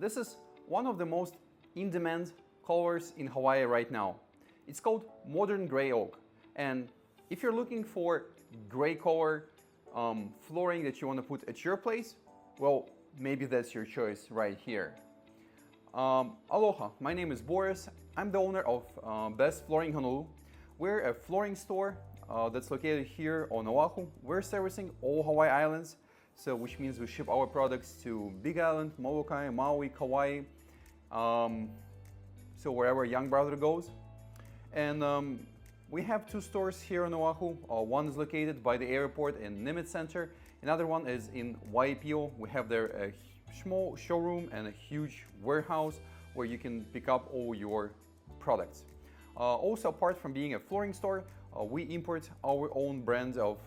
This is one of the most in-demand colors in Hawaii right now. It's called modern gray oak. And if you're looking for gray color flooring that you want to put at your place, well, maybe that's your choice right here. Aloha, my name is Boris. I'm the owner of Best Flooring Honolulu. We're a flooring store that's located here on Oahu. We're servicing all Hawaii Islands, so which means we ship our products to Big Island, Molokai, Maui, Kauai, so wherever young brother goes. And we have two stores here on Oahu. One is located by the airport in Nimitz Center. Another one is in Waipahu. We have there a small showroom and a huge warehouse where you can pick up all your products. Also, apart from being a flooring store, we import our own brand of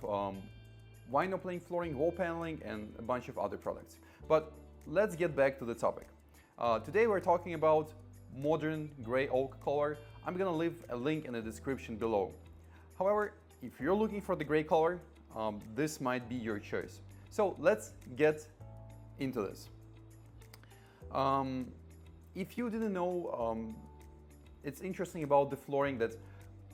vinyl plank flooring, wall paneling, and a bunch of other products. But let's get back to the topic. Today we're talking about modern gray oak color. I'm gonna leave a link in the description below. However, if you're looking for the gray color, this might be your choice. So let's get into this. If you didn't know, it's interesting about the flooring that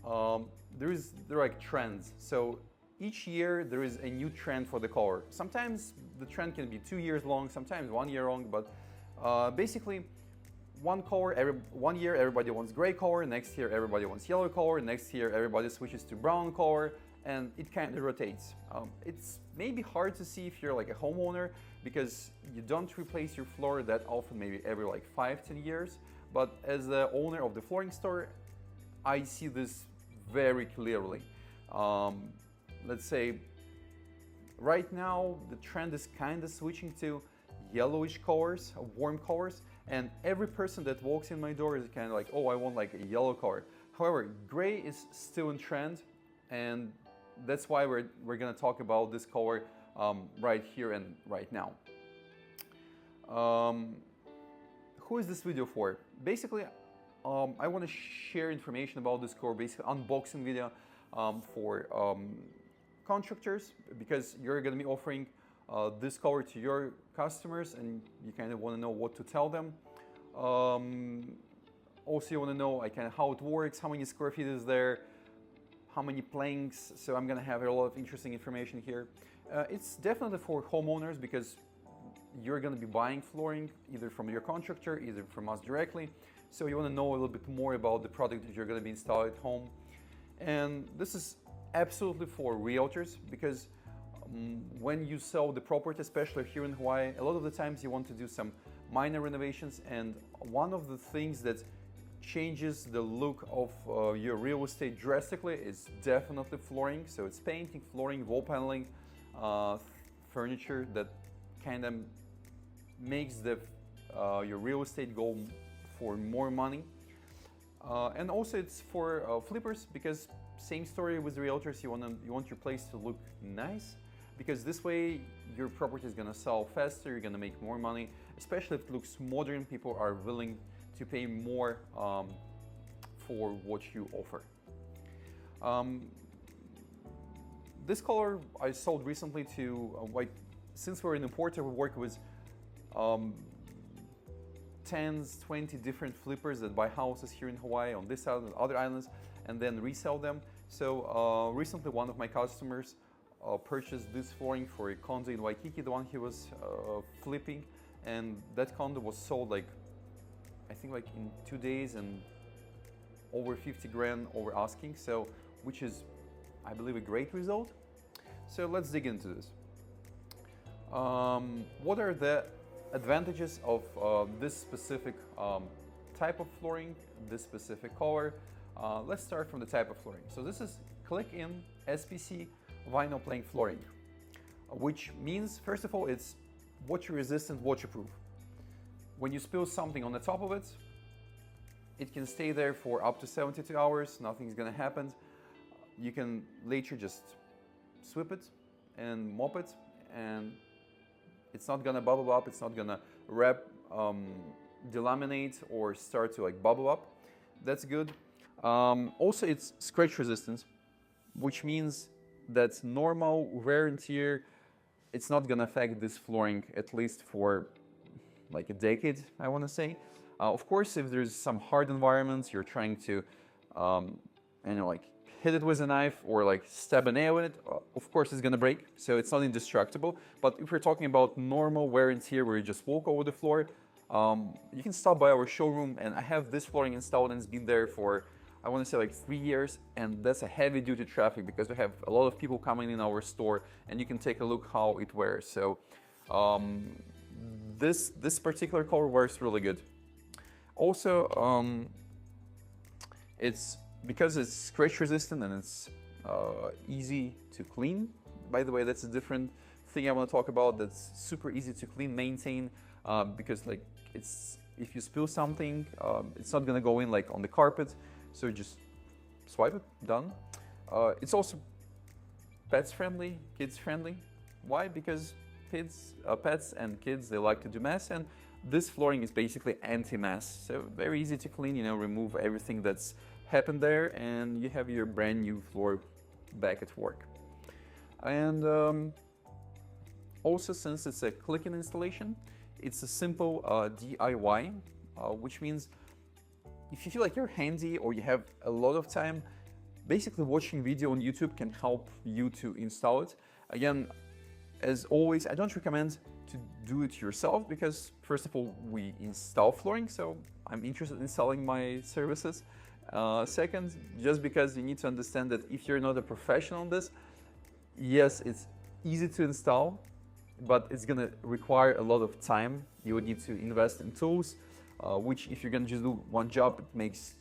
there are like trends. So each year there is a new trend for the color. Sometimes the trend can be 2 years long, sometimes 1 year long, but basically one year everybody wants gray color, next year everybody wants yellow color, next year everybody switches to brown color, and it kind of rotates. It's maybe hard to see if you're like a homeowner because you don't replace your floor that often, maybe every like 5-10 years. But as the owner of the flooring store, I see this very clearly. Let's say right now the trend is kind of switching to yellowish colors, warm colors, and every person that walks in my door is kind of like, oh, I want like a yellow color. However, gray is still in trend, and that's why we're gonna talk about this color right here and right now. Who is this video for? Basically, I want to share information about this color, basically unboxing video for contractors, because you're going to be offering this color to your customers and you kind of want to know what to tell them. Also, you want to know kind of how it works, how many square feet is there, how many planks. So I'm going to have a lot of interesting information here. It's definitely for homeowners because you're going to be buying flooring either from your contractor, either from us directly. So you want to know a little bit more about the product that you're going to be installing at home. And this is absolutely for realtors because when you sell the property, especially here in Hawaii, a lot of the times you want to do some minor renovations, and one of the things that changes the look of your real estate drastically is definitely flooring. So it's painting, flooring, wall paneling, furniture that kind of makes your real estate go for more money. And also it's for flippers because same story with realtors. You want your place to look nice because this way your property is gonna sell faster, you're gonna make more money, especially if it looks modern. People are willing to pay more for what you offer. This color I sold recently to since we're an importer, we work with 10, 20 different flippers that buy houses here in Hawaii, on this island, other islands, and then resell them. So recently one of my customers purchased this flooring for a condo in Waikiki, the one he was flipping, and that condo was sold like, I think like in 2 days and over 50 grand over asking, so which is, I believe, a great result. So let's dig into this. What are the advantages of this specific type of flooring, this specific color? Let's start from the type of flooring. So this is click-in SPC vinyl plank flooring, which means, first of all, it's water-resistant, waterproof. When you spill something on the top of it, it can stay there for up to 72 hours, nothing's gonna happen. You can later just sweep it and mop it, and it's not gonna bubble up, it's not gonna delaminate or start to like bubble up. That's good. Also, it's scratch resistant, which means that normal wear and tear, it's not gonna affect this flooring, at least for like a decade, I want to say. Of course, if there's some hard environments, you're trying to, like hit it with a knife or like stab a nail in it, of course it's gonna break, so it's not indestructible. But if we're talking about normal wear and tear where you just walk over the floor, you can stop by our showroom, and I have this flooring installed and it's been there for, I want to say, like 3 years, and that's a heavy duty traffic because we have a lot of people coming in our store, and you can take a look how it wears. So this particular color wears really good. Also, it's because it's scratch resistant and it's easy to clean. By the way, that's a different thing I want to talk about. That's super easy to clean, maintain, because like if you spill something, it's not gonna go in like on the carpet. So just swipe it, done. It's also pets friendly, kids friendly. Why? Because pets and kids, they like to do mess, and this flooring is basically anti-mess. So very easy to clean, remove everything that's happened there, and you have your brand new floor back at work. And also, since it's a click-in installation, it's a simple DIY, which means if you feel like you're handy or you have a lot of time, basically watching video on YouTube can help you to install it. Again, as always, I don't recommend to do it yourself because, first of all, we install flooring, so I'm interested in selling my services. Second, just because you need to understand that if you're not a professional on this, yes, it's easy to install, but it's gonna require a lot of time. You would need to invest in tools, which if you're gonna just do one job, it makes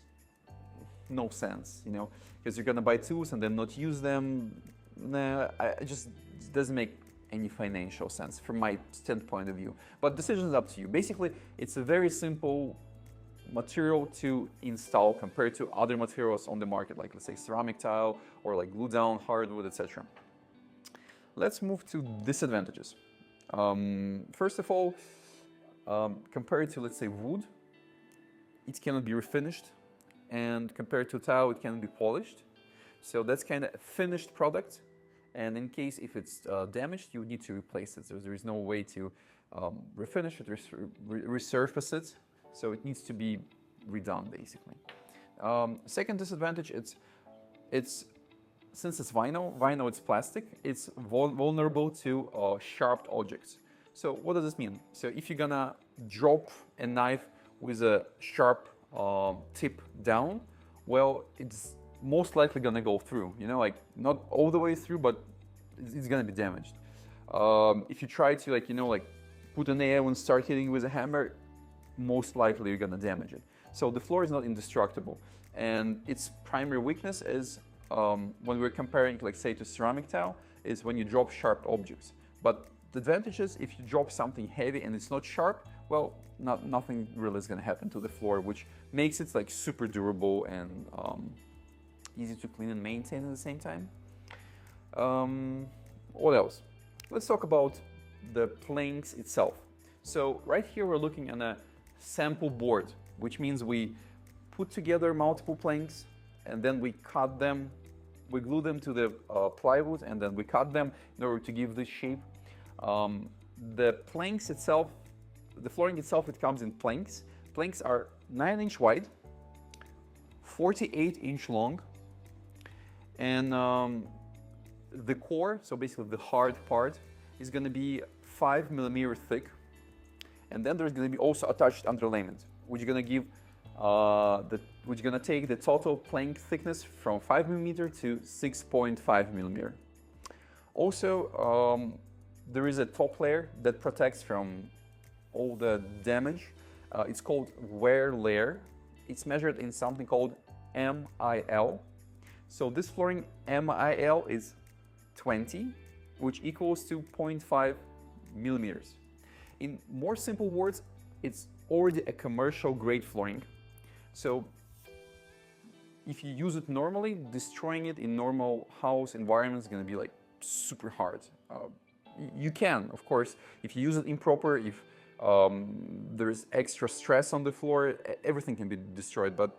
no sense, because you're gonna buy tools and then not use them. Nah, it just doesn't make any financial sense from my standpoint of view. But decision is up to you. Basically, it's a very simple material to install compared to other materials on the market, like let's say ceramic tile or like glue down hardwood, etc. Let's move to disadvantages. First of all, compared to, let's say, wood, it cannot be refinished, and compared to tile, it can be polished. So that's kind of a finished product, and in case if it's damaged, you would need to replace it. So there is no way to refinish it, resurface it. So it needs to be redone, basically. Second disadvantage, it's since it's vinyl, it's plastic, it's vulnerable to sharp objects. So what does this mean? So if you're gonna drop a knife with a sharp tip down, well, it's most likely gonna go through, like not all the way through, but it's gonna be damaged. If you try to put a nail and start hitting with a hammer, most likely you're gonna damage it. So the floor is not indestructible, and its primary weakness is when we're comparing, like say, to ceramic tile, is when you drop sharp objects. But the advantage is if you drop something heavy and it's not sharp, well, nothing really is gonna happen to the floor, which makes it like super durable and easy to clean and maintain at the same time. What else? Let's talk about the planks itself. So right here we're looking at a sample board, which means we put together multiple planks and then we cut them, we glue them to the plywood, and then we cut them in order to give this shape. The planks itself, the flooring itself, it comes in planks. Planks are 9-inch wide, 48-inch long, and the core, so basically the hard part, is going to be 5 millimeter thick, and then there's going to be also attached underlayment, which is going to give which is going to take the total plank thickness from 5 millimeter to 6.5 millimeter. Also, there is a top layer that protects from all the damage. It's called wear layer. It's measured in something called MIL. So this flooring MIL is 20, which equals to 0.5 millimeters. In more simple words, it's already a commercial grade flooring. So if you use it normally, destroying it in normal house environment is going to be like super hard. You can, of course, if you use it improper, if there's extra stress on the floor, everything can be destroyed. But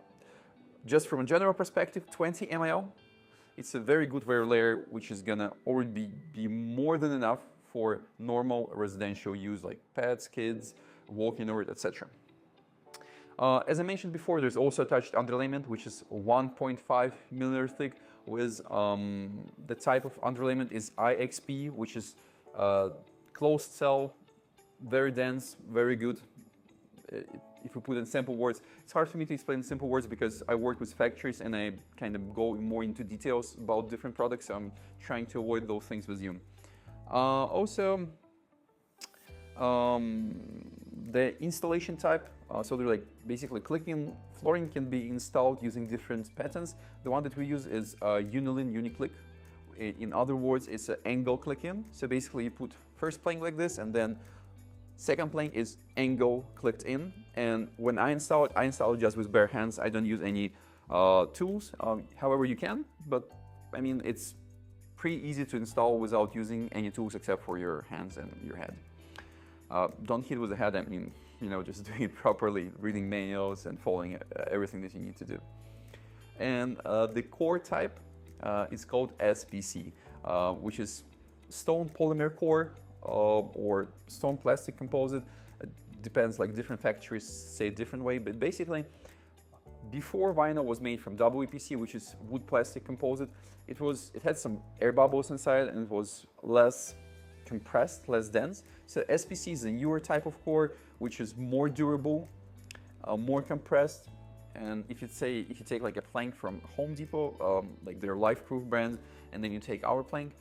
just from a general perspective, 20 mil, it's a very good wear layer, which is gonna already be more than enough for normal residential use, like pets, kids, walking over it, etc. As I mentioned before, there's also attached underlayment, which is 1.5 millimeter thick, with the type of underlayment is IXP, which is closed cell, very dense, very good. If we put in simple words, it's hard for me to explain in simple words because I work with factories and I kind of go more into details about different products, so I'm trying to avoid those things with you. Also, the installation type, so they're like basically clicking flooring can be installed using different patterns. The one that we use is Unilin Uniclick. In other words, it's an angle click-in. So basically you put first plank like this, and then second plank is angle clicked in. And when I install it just with bare hands. I don't use any tools. However, you can, but I mean, it's pretty easy to install without using any tools except for your hands and your head. Don't hit with the head, I mean, you know, just doing it properly, reading manuals and following everything that you need to do. And the core type is called SPC, which is stone polymer core or stone plastic composite. It depends, like different factories say a different way, but basically before vinyl was made from WPC, which is wood plastic composite, it had some air bubbles inside and it was less compressed, less dense. So SPC is a newer type of core, which is more durable, more compressed. And if you take like a plank from Home Depot, like their Life-Proof brand, and then you take our plank,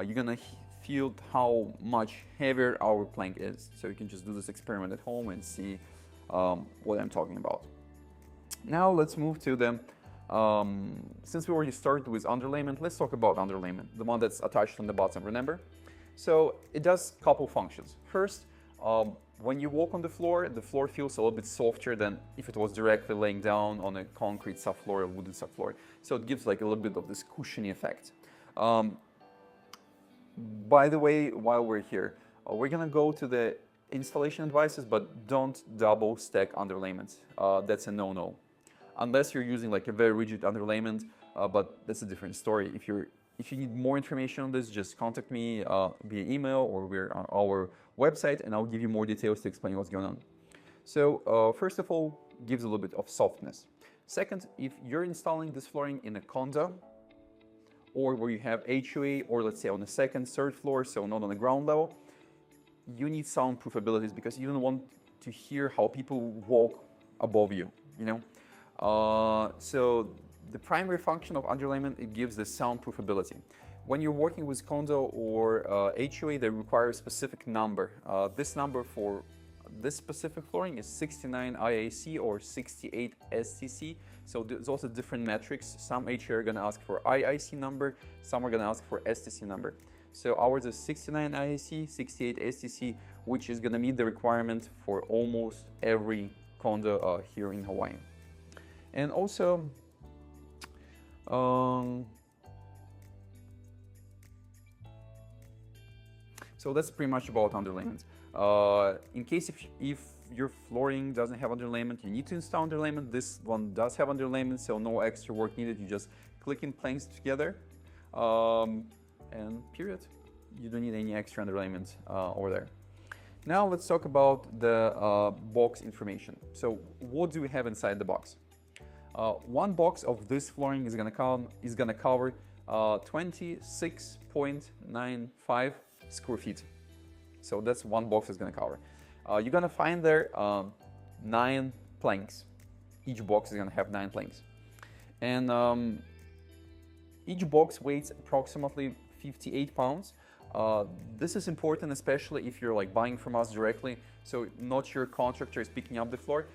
you're gonna feel how much heavier our plank is. So you can just do this experiment at home and see what I'm talking about. Now let's move to the, since we already started with underlayment, let's talk about underlayment, the one that's attached on the bottom, remember? So it does a couple functions. First, when you walk on the floor feels a little bit softer than if it was directly laying down on a concrete subfloor or wooden subfloor. So it gives like a little bit of this cushiony effect. By the way, while we're here, we're gonna go to the installation advices, but don't double stack underlayments. That's a no-no. Unless you're using like a very rigid underlayment, but that's a different story. If you need more information on this, just contact me via email or we're on our website, and I'll give you more details to explain what's going on. So first of all, gives a little bit of softness. Second, if you're installing this flooring in a condo or where you have HOA, or let's say on the second, third floor, so not on the ground level, you need soundproof abilities because you don't want to hear how people walk above you, you know? So the primary function of underlayment, it gives the soundproof ability. When you're working with condo or HOA, they require a specific number. This number for this specific flooring is 69 IAC or 68 STC. So there's also different metrics. Some HOA are gonna ask for IIC number, some are gonna ask for STC number. So ours is 69 IAC, 68 STC, which is gonna meet the requirement for almost every condo here in Hawaii. And also, so that's pretty much about underlayment. In case if your flooring doesn't have underlayment, you need to install underlayment. This one does have underlayment, so no extra work needed. You just click in planks together, and period. You don't need any extra underlayment over there. Now let's talk about the box information. So what do we have inside the box? One box of this flooring is gonna cover 26.95 square feet. So that's one box is gonna cover. You're gonna find there 9 planks. Each box is gonna have 9 planks. And each box weighs approximately 58 pounds. This is important, especially if you're like buying from us directly, so not your contractor is picking up the floor.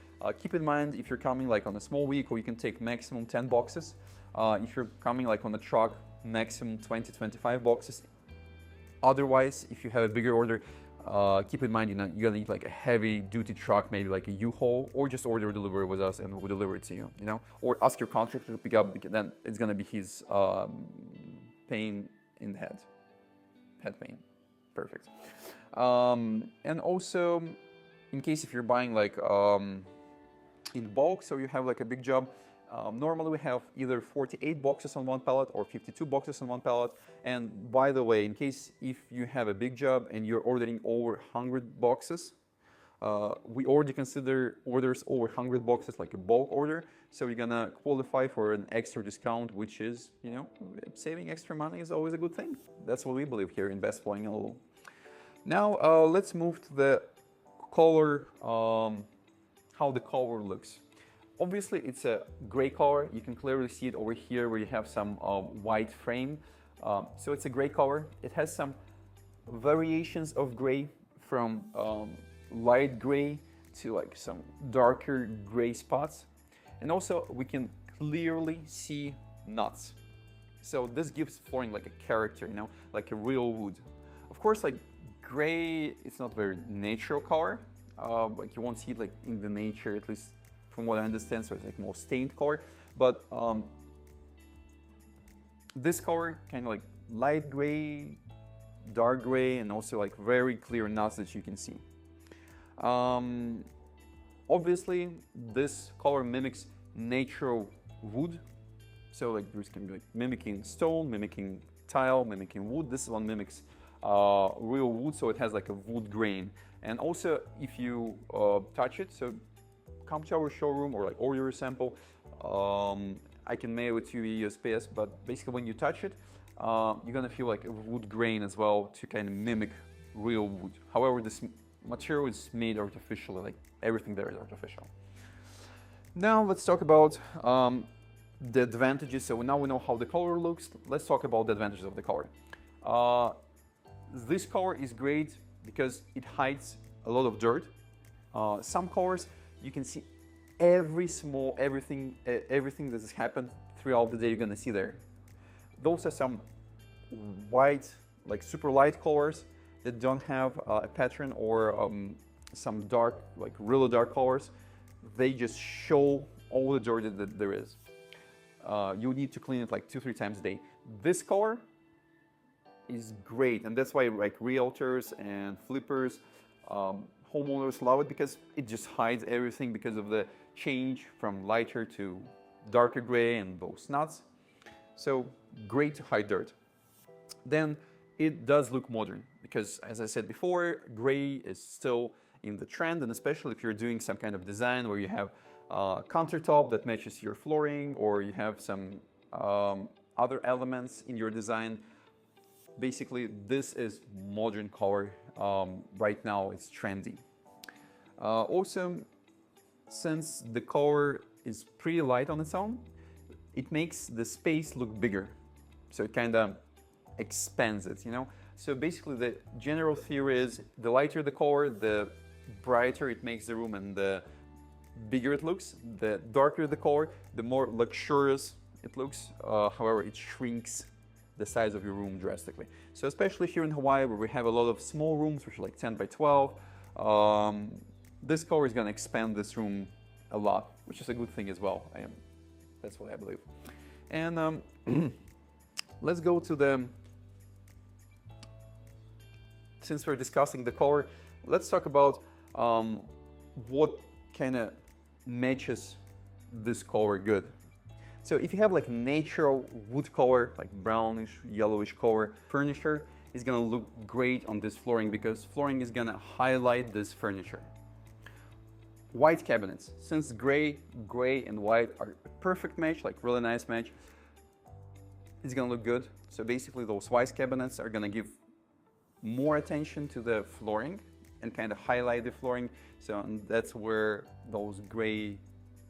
Keep in mind, if you're coming like on a small vehicle, you can take maximum 10 boxes. If you're coming like on a truck, maximum 20-25 boxes. Otherwise, if you have a bigger order, keep in mind, you're gonna need like a heavy duty truck, maybe like a U-Haul, or just order delivery with us and we'll deliver it to you, you know? Or ask your contractor to pick up, because then it's gonna be his pain in the head pain. Perfect. And also, in case if you're buying like in bulk, so you have like a big job, normally we have either 48 boxes on one pallet or 52 boxes on one pallet. And by the way, in case if you have a big job and you're ordering over 100 boxes, we already consider orders over 100 boxes like a bulk order, so you're gonna qualify for an extra discount, which is, you know, saving extra money is always a good thing. That's what we believe here in Best Flooring Honolulu. Now let's move to the color, how the color looks. Obviously, it's a gray color. You can clearly see it over here where you have some white frame. So it's a gray color. It has some variations of gray from light gray to like some darker gray spots. And also we can clearly see nuts. So this gives flooring like a character, you know, like a real wood. Of course, like gray, it's not very natural color. Like you won't see it like in the nature, at least from what I understand, so it's like more stained color. But this color, kind of like light gray, dark gray, and also like very clear nuts that you can see. Obviously, this color mimics natural wood. So like this can be like mimicking stone, mimicking tile, mimicking wood. This one mimics real wood, so it has like a wood grain. And also, if you touch it, so come to our showroom or like order a sample. I can mail it to you USPS, but basically when you touch it, you're gonna feel like a wood grain as well to kind of mimic real wood. However, this material is made artificially, like everything there is artificial. Now let's talk about the advantages. So now we know how the color looks. Let's talk about the advantages of the color. This color is great because it hides a lot of dirt. Some colors, you can see everything that has happened throughout the day, you're gonna see there. Those are some white, like super light colors that don't have a pattern, or some dark, like really dark colors. They just show all the dirt that there is. You need to clean it like 2-3 times a day. This color is great, and that's why like realtors and flippers, homeowners love it, because it just hides everything because of the change from lighter to darker gray and those nuts. So great to hide dirt. Then it does look modern because, as I said before, gray is still in the trend, and especially if you're doing some kind of design where you have a countertop that matches your flooring, or you have some other elements in your design. Basically, this is modern color. Right now it's trendy. Also, since the color is pretty light on its own, it makes the space look bigger. So it kind of expands it, you know? So basically the general theory is the lighter the color, the brighter it makes the room and the bigger it looks. The darker the color, the more luxurious it looks. However, it shrinks the size of your room drastically. So especially here in Hawaii, where we have a lot of small rooms, which are like 10 by 12, this color is going to expand this room a lot, which is a good thing as well. That's what I believe. And let's go to the, since we're discussing the color, let's talk about what kind of matches this color good. So if you have like natural wood color, like brownish, yellowish color, furniture is gonna look great on this flooring because flooring is gonna highlight this furniture. White cabinets, since gray and white are a perfect match, like really nice match, it's gonna look good. So basically those white cabinets are gonna give more attention to the flooring and kind of highlight the flooring. So that's where those gray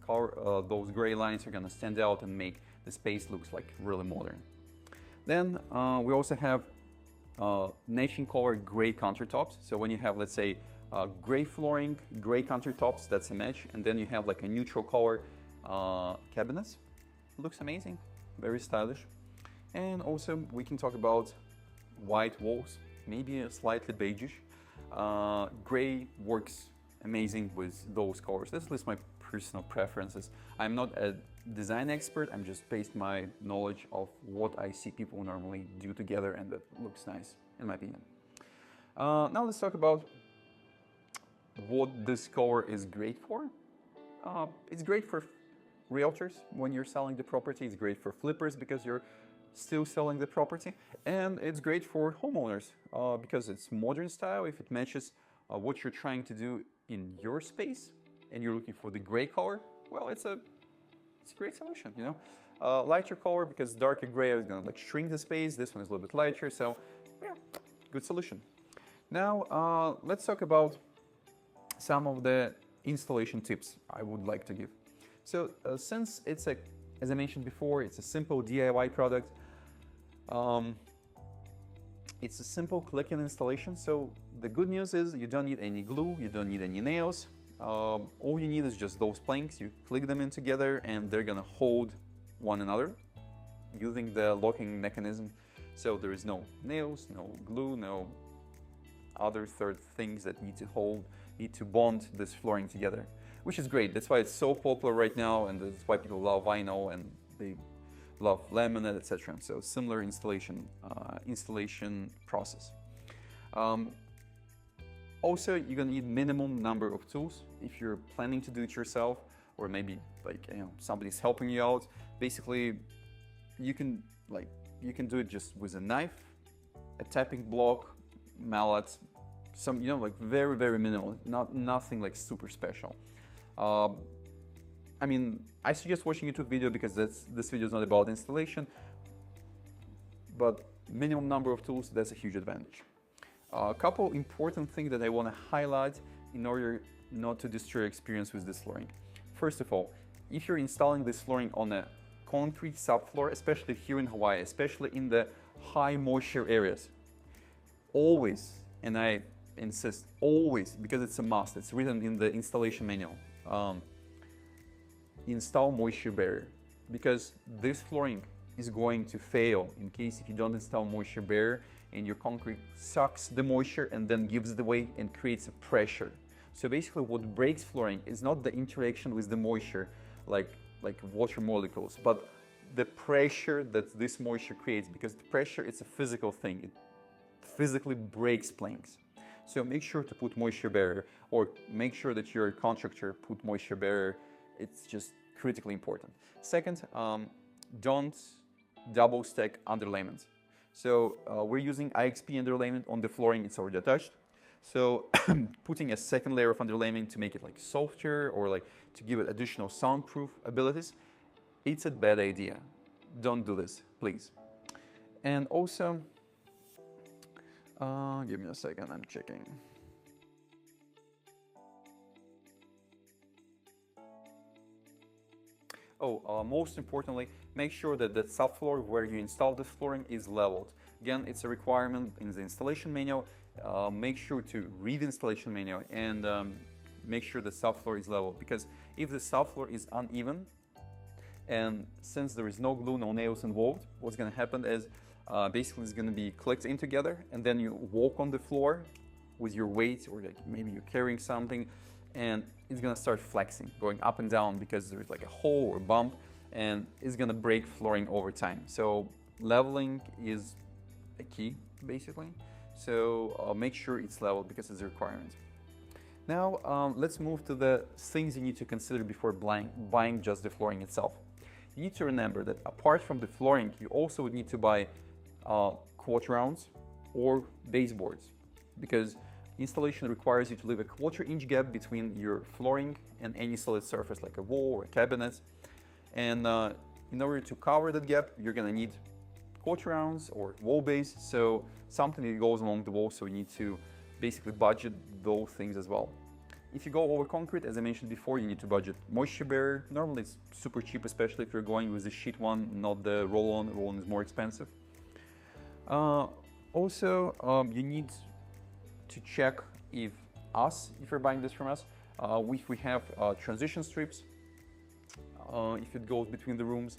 lines are gonna stand out and make the space looks like really modern. Then we also have matching color gray countertops. So when you have, let's say, gray flooring, gray countertops, that's a match. And then you have like a neutral color cabinets. Looks amazing, very stylish. And also we can talk about white walls, maybe a slightly beigeish. Gray works amazing with those colors. That's at least my personal preferences. I'm not a design expert, I'm just based my knowledge of what I see people normally do together, and that looks nice in my opinion. Now let's talk about what this color is great for. It's great for realtors when you're selling the property. It's great for flippers because you're still selling the property, and it's great for homeowners because it's modern style. If it matches what you're trying to do in your space and you're looking for the gray color, well, it's a great solution, you know. Lighter color, because darker gray is gonna like shrink the space. This one is a little bit lighter, so yeah, good solution. Now let's talk about some of the installation tips I would like to give. So since it's a, as I mentioned before, it's a simple DIY product. It's a simple click-in installation. So the good news is you don't need any glue, you don't need any nails. All you need is just those planks. You click them in together and they're gonna hold one another using the locking mechanism. So there is no nails, no glue, no other third things that need to bond this flooring together, which is great. That's why it's so popular right now, and that's why people love vinyl and they love laminate, etc. So similar installation process. Also, you're gonna need minimum number of tools if you're planning to do it yourself, or maybe like somebody's helping you out. Basically, you can do it just with a knife, a tapping block, mallet, some like very minimal, nothing like super special. I mean, I suggest watching YouTube video because this video is not about installation, but minimum number of tools, that's a huge advantage. A couple important things that I want to highlight in order not to destroy your experience with this flooring. First of all, if you're installing this flooring on a concrete subfloor, especially here in Hawaii, especially in the high moisture areas, always, and I insist always, because it's a must, it's written in the installation manual, install moisture barrier, because this flooring is going to fail in case if you don't install moisture barrier and your concrete sucks the moisture and then gives it away and creates a pressure. So basically what breaks flooring is not the interaction with the moisture like water molecules, but the pressure that this moisture creates, because the pressure, it's a physical thing. It physically breaks planks. So make sure to put moisture barrier, or make sure that your contractor put moisture barrier. It's just critically important. Second, don't double stack underlayment. So we're using IXP underlayment on the flooring, it's already attached. So putting a second layer of underlayment to make it like softer, or like to give it additional soundproof abilities, it's a bad idea. Don't do this, please. And also, give me a second, I'm checking. Most importantly, make sure that the subfloor where you install the flooring is leveled. Again, it's a requirement in the installation manual. Make sure to read the installation manual and make sure the subfloor is level, because if the subfloor is uneven, and since there is no glue, no nails involved, what's going to happen is basically it's going to be clicked in together, and then you walk on the floor with your weight, or like maybe you're carrying something, and it's going to start flexing, going up and down, because there's like a hole or bump, and it's going to break flooring over time. So leveling is a key, basically. So make sure it's level, because it's a requirement. Now let's move to the things you need to consider before buying just the flooring itself. You need to remember that apart from the flooring, you also would need to buy quart rounds or baseboards, because installation requires you to leave a 1/4-inch gap between your flooring and any solid surface like a wall or a cabinet. And in order to cover that gap, you're gonna need quart rounds or wall base, so something that goes along the wall, so you need to basically budget those things as well. If you go over concrete, as I mentioned before, you need to budget moisture barrier. Normally it's super cheap, especially if you're going with the sheet one, not the roll-on. Roll-on is more expensive. Also, you need to check if you're buying this from us, if we have transition strips, if it goes between the rooms,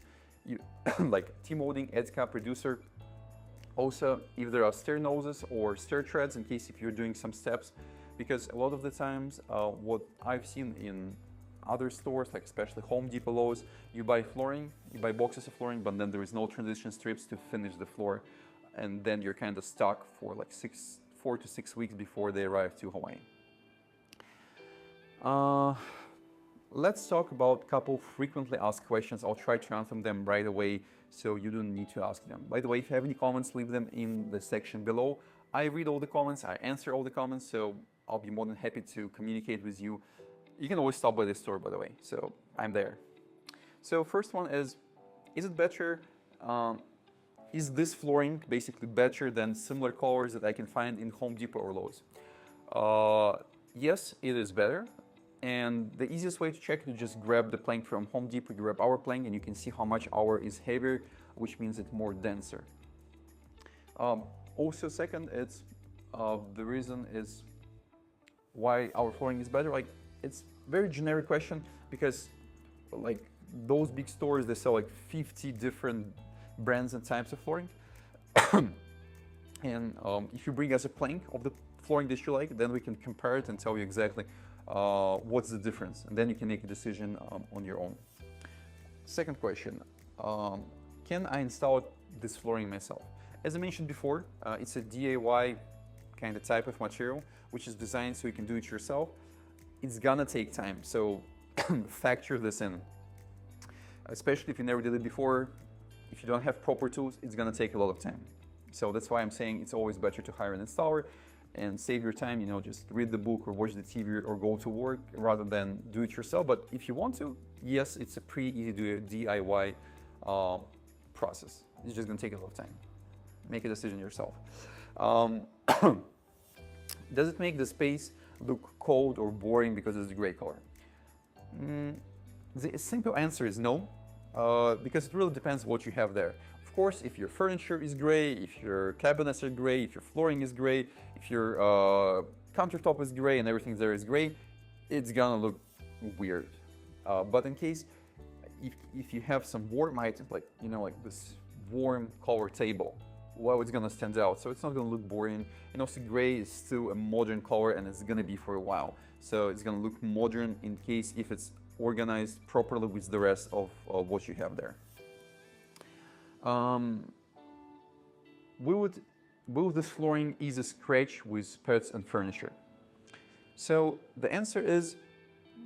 like T-molding, edge cap, reducer. Also, if there are stair noses or stair treads, in case if you're doing some steps, because a lot of the times what I've seen in other stores, like especially Home Depot, Lowe's, you buy flooring, you buy boxes of flooring, but then there is no transition strips to finish the floor, and then you're kind of stuck for like 4 to 6 weeks before they arrive to Hawaii. Let's talk about a couple frequently asked questions. I'll try to answer them right away, so you don't need to ask them. By the way, if you have any comments, leave them in the section below. I read all the comments, I answer all the comments, so I'll be more than happy to communicate with you. You can always stop by the store, by the way, so I'm there. So first one is it better? Is this flooring basically better than similar colors that I can find in Home Depot or Lowe's? Yes, it is better. And the easiest way to check is to just grab the plank from Home Depot, grab our plank, and you can see how much our is heavier, which means it's more denser. Also, second, it's the reason is why our flooring is better. Like, it's very generic question because, like, those big stores, they sell like 50 different brands and types of flooring. And if you bring us a plank of the flooring that you like, then we can compare it and tell you exactly what's the difference, and then you can make a decision on your own. Second question, can I install this flooring myself? As I mentioned before, it's a DIY kind of type of material, which is designed so you can do it yourself. It's gonna take time, so factor this in. Especially if you never did it before, if you don't have proper tools, it's gonna take a lot of time. So that's why I'm saying it's always better to hire an installer and save your time, you know, just read the book or watch the TV or go to work rather than do it yourself. But if you want to, yes, it's a pretty easy to do DIY process. It's just gonna take a lot of time. Make a decision yourself. Does it make the space look cold or boring because it's a gray color? The simple answer is no, because it really depends what you have there. Of course, if your furniture is gray, if your cabinets are gray, if your flooring is gray, if your countertop is gray and everything there is gray, it's gonna look weird. But in case, if you have some warm items, like, you know, like this warm color table, well, it's gonna stand out, so it's not gonna look boring. And also, gray is still a modern color and it's gonna be for a while. So it's gonna look modern in case if it's organized properly with the rest of what you have there. Will this flooring easily scratch with pets and furniture? So the answer is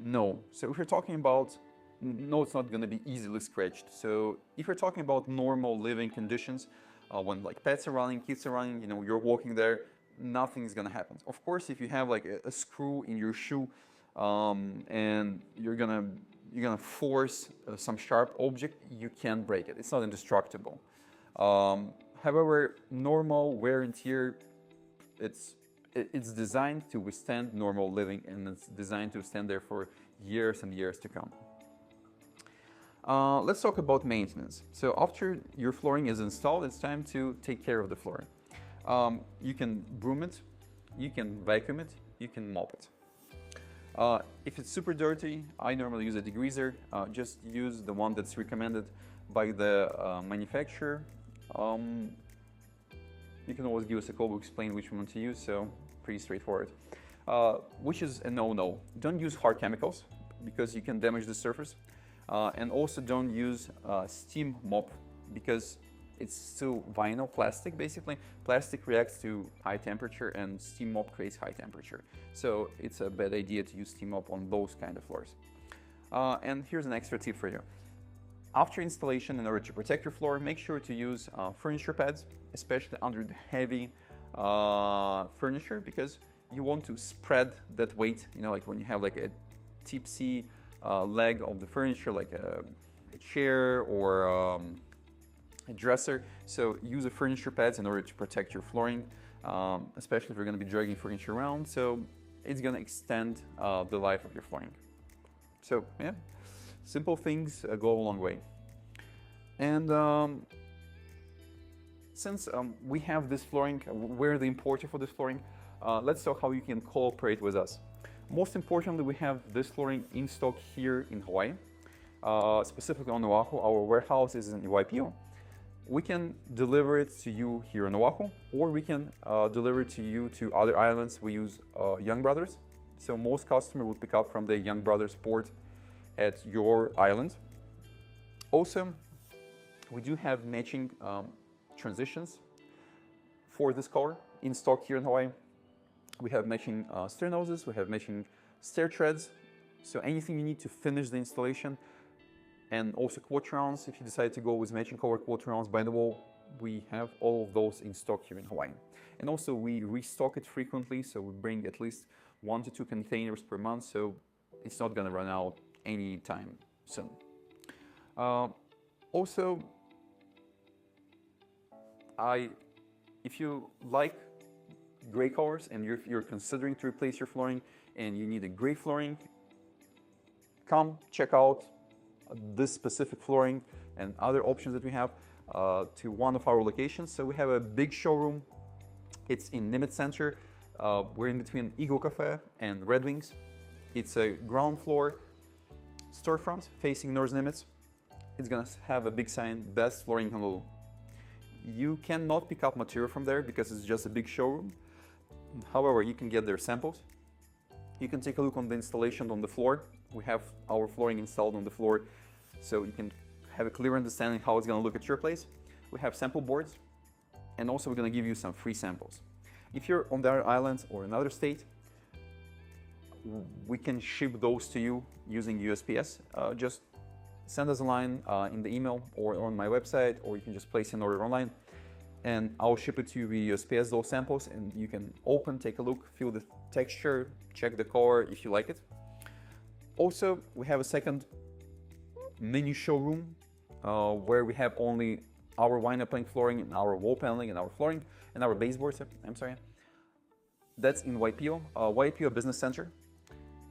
no. So if you're talking about, no, it's not going to be easily scratched. So if you're talking about normal living conditions, when like pets are running, kids are running, you know, you're walking there, nothing is going to happen. Of course, if you have like a screw in your shoe and you're gonna force some sharp object, you can break it. It's not indestructible. However, normal wear and tear, it's designed to withstand normal living, and it's designed to stand there for years and years to come. Let's talk about maintenance. So after your flooring is installed, it's time to take care of the flooring. You can broom it, you can vacuum it, you can mop it. If it's super dirty, I normally use a degreaser. Just use the one that's recommended by the manufacturer. You can always give us a call to explain which one to use, so pretty straightforward. Which is a no-no. Don't use hard chemicals because you can damage the surface. And also don't use steam mop because it's still vinyl plastic, basically. Plastic reacts to high temperature and steam mop creates high temperature. So it's a bad idea to use steam mop on those kind of floors. And here's an extra tip for you. After installation, in order to protect your floor, make sure to use furniture pads, especially under the heavy furniture, because you want to spread that weight, you know, like when you have like a tipsy leg of the furniture, like a chair or a dresser. So use the furniture pads in order to protect your flooring, especially if you're going to be dragging furniture around. So it's going to extend the life of your flooring. So yeah, simple things go a long way. And since we have this flooring, we're the importer for this flooring, let's talk how you can cooperate with us. Most importantly, we have this flooring in stock here in Hawaii, specifically on Oahu. Our warehouse is in Waipahu. We can deliver it to you here in Oahu, or we can deliver it to you to other islands. We use Young Brothers. So most customers will pick up from the Young Brothers port at your island. Also, we do have matching transitions for this color in stock here in Hawaii. We have matching stair noses, we have matching stair treads. So anything you need to finish the installation, and also quatrains, if you decide to go with matching color quatrains by the wall, we have all of those in stock here in Hawaii. And also we restock it frequently, so we bring at least 1 to 2 containers per month, so it's not gonna run out anytime soon. Also, if you like gray colors and you're considering to replace your flooring and you need a gray flooring, come check out this specific flooring and other options that we have to one of our locations. So we have a big showroom. It's in Nimitz Center. We're in between Eagle Cafe and Red Wings. It's a ground floor storefront facing North Nimitz. It's gonna have a big sign, Best Flooring in Honolulu. You cannot pick up material from there because it's just a big showroom. However, you can get their samples. You can take a look on the installation on the floor. We have our flooring installed on the floor, so you can have a clear understanding how it's gonna look at your place. We have sample boards, and also we're gonna give you some free samples. If you're on the island or another state, we can ship those to you using USPS. Just send us a line in the email or on my website, or you can just place an order online and I'll ship it to you via USPS, those samples, and you can open, take a look, feel the texture, check the color if you like it. Also, we have a second mini showroom where we have only our vinyl plank flooring and our wall paneling and our flooring and our baseboards, I'm sorry. That's in Waipahu, Waipahu Business Center,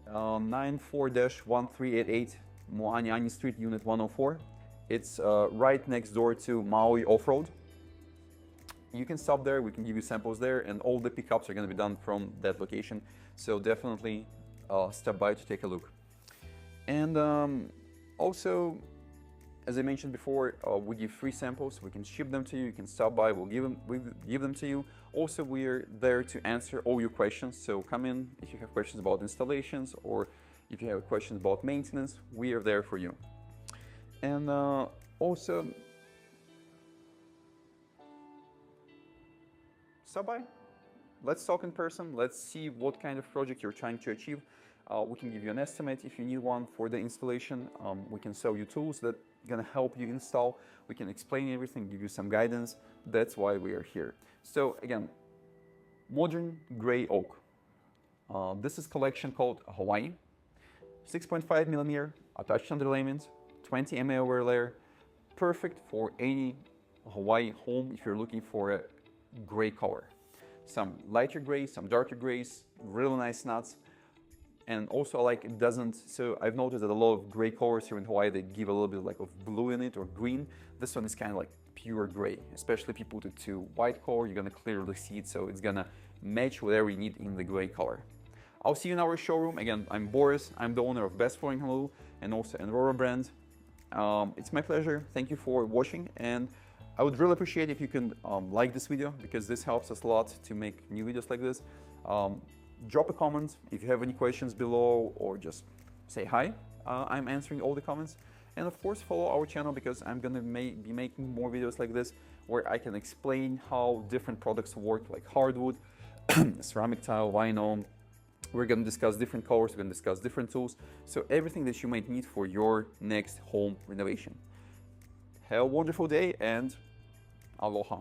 94-1388 Moaniani St, Unit 104. It's right next door to Maui Off-Road. You can stop there, we can give you samples there, and all the pickups are going to be done from that location. So definitely stop by to take a look. And also, as I mentioned before, we give free samples. We can ship them to you. You can stop by. We'll give them to you. Also, we're there to answer all your questions. So come in if you have questions about installations or if you have questions about maintenance. We are there for you. And also, stop by. Let's talk in person. Let's see what kind of project you're trying to achieve. We can give you an estimate if you need one for the installation. We can sell you tools that are gonna help you install. We can explain everything, give you some guidance. That's why we are here. So again, modern gray oak. This is collection called Hawaii. 6.5 millimeter attached underlayments, 20 MA over layer. Perfect for any Hawaii home if you're looking for a gray color. Some lighter grays, some darker grays, really nice nuts. And also, like, it doesn't, so I've noticed that a lot of gray colors here in Hawaii, they give a little bit like of blue in it or green. This one is kind of like pure gray, especially if you put it to white color, you're gonna clearly see it, so it's gonna match whatever you need in the gray color. I'll see you in our showroom. Again, I'm Boris, I'm the owner of Best Flooring Honolulu and also Aurora brand. It's my pleasure, thank you for watching, and I would really appreciate if you can like this video, because this helps us a lot to make new videos like this. Drop a comment if you have any questions below, or just say hi. I'm answering all the comments. And of course, follow our channel, because I'm gonna be making more videos like this where I can explain how different products work, like hardwood, ceramic tile, vinyl. We're gonna discuss different colors, we're gonna discuss different tools. So everything that you might need for your next home renovation. Have a wonderful day, and aloha.